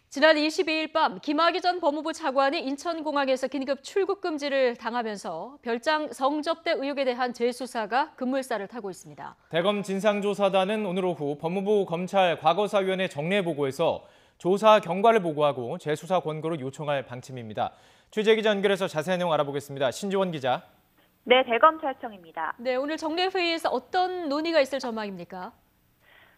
지난 22일 밤 김학의 전 법무부 차관이 인천공항에서 긴급 출국 금지를 당하면서 별장 성접대 의혹에 대한 재수사가 급물살을 타고 있습니다. 대검 진상조사단은 오늘 오후 법무부 검찰 과거사위원회 정례 보고에서 조사 경과를 보고하고 재수사 권고를 요청할 방침입니다. 취재 기자 연결해서 자세한 내용 알아보겠습니다. 신지원 기자. 네, 대검찰청입니다. 네, 오늘 정례 회의에서 어떤 논의가 있을 전망입니까?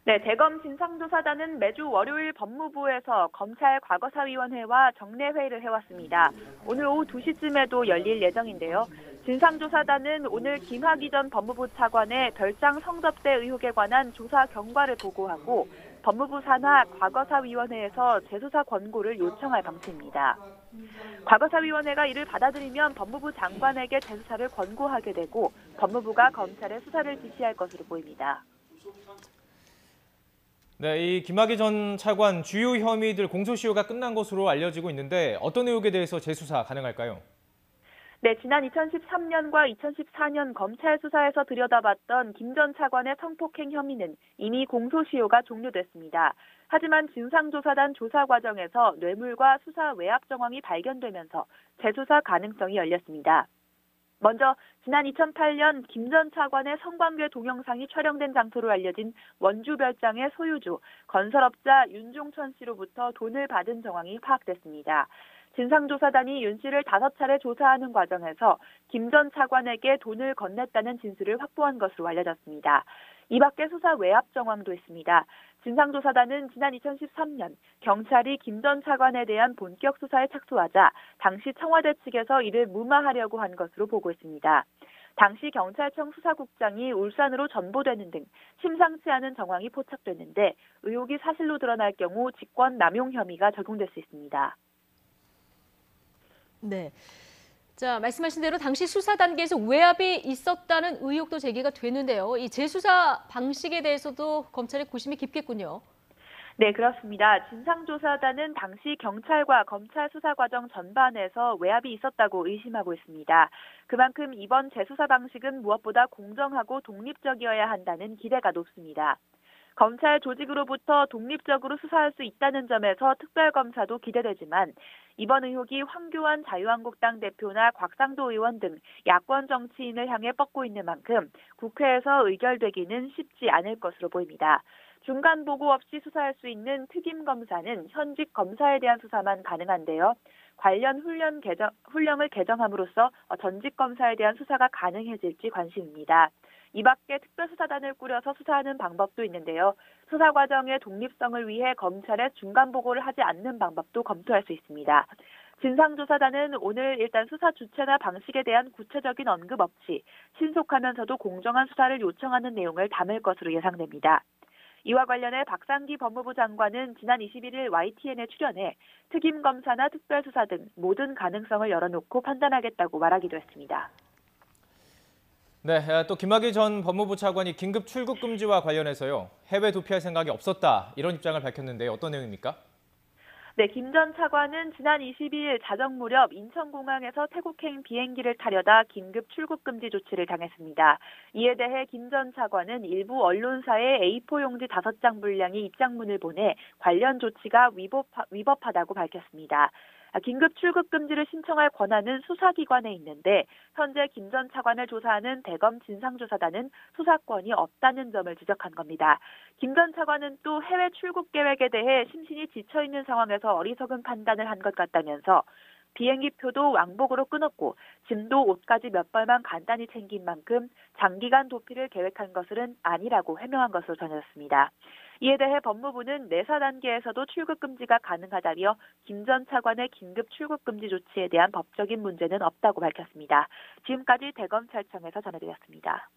네, 대검 진상조사단은 매주 월요일 법무부에서 검찰 과거사위원회와 정례회의를 해왔습니다. 오늘 오후 2시쯤에도 열릴 예정인데요. 진상조사단은 오늘 김학의 전 법무부 차관의 별장 성접대 의혹에 관한 조사 경과를 보고하고 법무부 산하 과거사위원회에서 재수사 권고를 요청할 방침입니다. 과거사위원회가 이를 받아들이면 법무부 장관에게 재수사를 권고하게 되고 법무부가 검찰에 수사를 지시할 것으로 보입니다. 네, 이 김학의 전 차관 주요 혐의들 공소시효가 끝난 것으로 알려지고 있는데 어떤 의혹에 대해서 재수사 가능할까요? 네, 지난 2013년과 2014년 검찰 수사에서 들여다봤던 김 전 차관의 성폭행 혐의는 이미 공소시효가 종료됐습니다. 하지만 진상조사단 조사 과정에서 뇌물과 수사 외압 정황이 발견되면서 재수사 가능성이 열렸습니다. 먼저 지난 2008년 김 전 차관의 성관계 동영상이 촬영된 장소로 알려진 원주 별장의 소유주, 건설업자 윤종천 씨로부터 돈을 받은 정황이 파악됐습니다. 진상조사단이 윤 씨를 5차례 조사하는 과정에서 김 전 차관에게 돈을 건넸다는 진술을 확보한 것으로 알려졌습니다. 이 밖에 수사 외압 정황도 있습니다. 진상조사단은 지난 2013년 경찰이 김 전 차관에 대한 본격 수사에 착수하자 당시 청와대 측에서 이를 무마하려고 한 것으로 보고 있습니다. 당시 경찰청 수사국장이 울산으로 전보되는 등 심상치 않은 정황이 포착됐는데 의혹이 사실로 드러날 경우 직권 남용 혐의가 적용될 수 있습니다. 네. 자, 말씀하신 대로 당시 수사 단계에서 외압이 있었다는 의혹도 제기가 되는데요. 이 재수사 방식에 대해서도 검찰의 고심이 깊겠군요. 네, 그렇습니다. 진상조사단은 당시 경찰과 검찰 수사 과정 전반에서 외압이 있었다고 의심하고 있습니다. 그만큼 이번 재수사 방식은 무엇보다 공정하고 독립적이어야 한다는 기대가 높습니다. 검찰 조직으로부터 독립적으로 수사할 수 있다는 점에서 특별검사도 기대되지만 이번 의혹이 황교안 자유한국당 대표나 곽상도 의원 등 야권 정치인을 향해 뻗고 있는 만큼 국회에서 의결되기는 쉽지 않을 것으로 보입니다. 중간 보고 없이 수사할 수 있는 특임검사는 현직 검사에 대한 수사만 가능한데요. 관련 훈령을 개정함으로써 전직 검사에 대한 수사가 가능해질지 관심입니다. 이 밖에 특별수사단을 꾸려서 수사하는 방법도 있는데요. 수사 과정의 독립성을 위해 검찰에 중간 보고를 하지 않는 방법도 검토할 수 있습니다. 진상조사단은 오늘 일단 수사 주체나 방식에 대한 구체적인 언급 없이 신속하면서도 공정한 수사를 요청하는 내용을 담을 것으로 예상됩니다. 이와 관련해 박상기 법무부 장관은 지난 21일 YTN에 출연해 특임검사나 특별수사 등 모든 가능성을 열어놓고 판단하겠다고 말하기도 했습니다. 네, 또 김학의 전 법무부 차관이 긴급 출국 금지와 관련해서요. 해외 도피할 생각이 없었다 이런 입장을 밝혔는데 어떤 내용입니까? 네, 김 전 차관은 지난 22일 자정 무렵 인천공항에서 태국행 비행기를 타려다 긴급 출국 금지 조치를 당했습니다. 이에 대해 김 전 차관은 일부 언론사에 A4 용지 5장 분량의 입장문을 보내 관련 조치가 위법하다고 밝혔습니다. 긴급 출국 금지를 신청할 권한은 수사기관에 있는데 현재 김 전 차관을 조사하는 대검 진상조사단은 수사권이 없다는 점을 지적한 겁니다. 김 전 차관은 또 해외 출국 계획에 대해 심신이 지쳐있는 상황에서 어리석은 판단을 한 것 같다면서 비행기표도 왕복으로 끊었고 짐도 옷까지 몇 벌만 간단히 챙긴 만큼 장기간 도피를 계획한 것은 아니라고 해명한 것으로 전해졌습니다. 이에 대해 법무부는 내사 단계에서도 출국 금지가 가능하다며 김 전 차관의 긴급 출국 금지 조치에 대한 법적인 문제는 없다고 밝혔습니다. 지금까지 대검찰청에서 전해드렸습니다.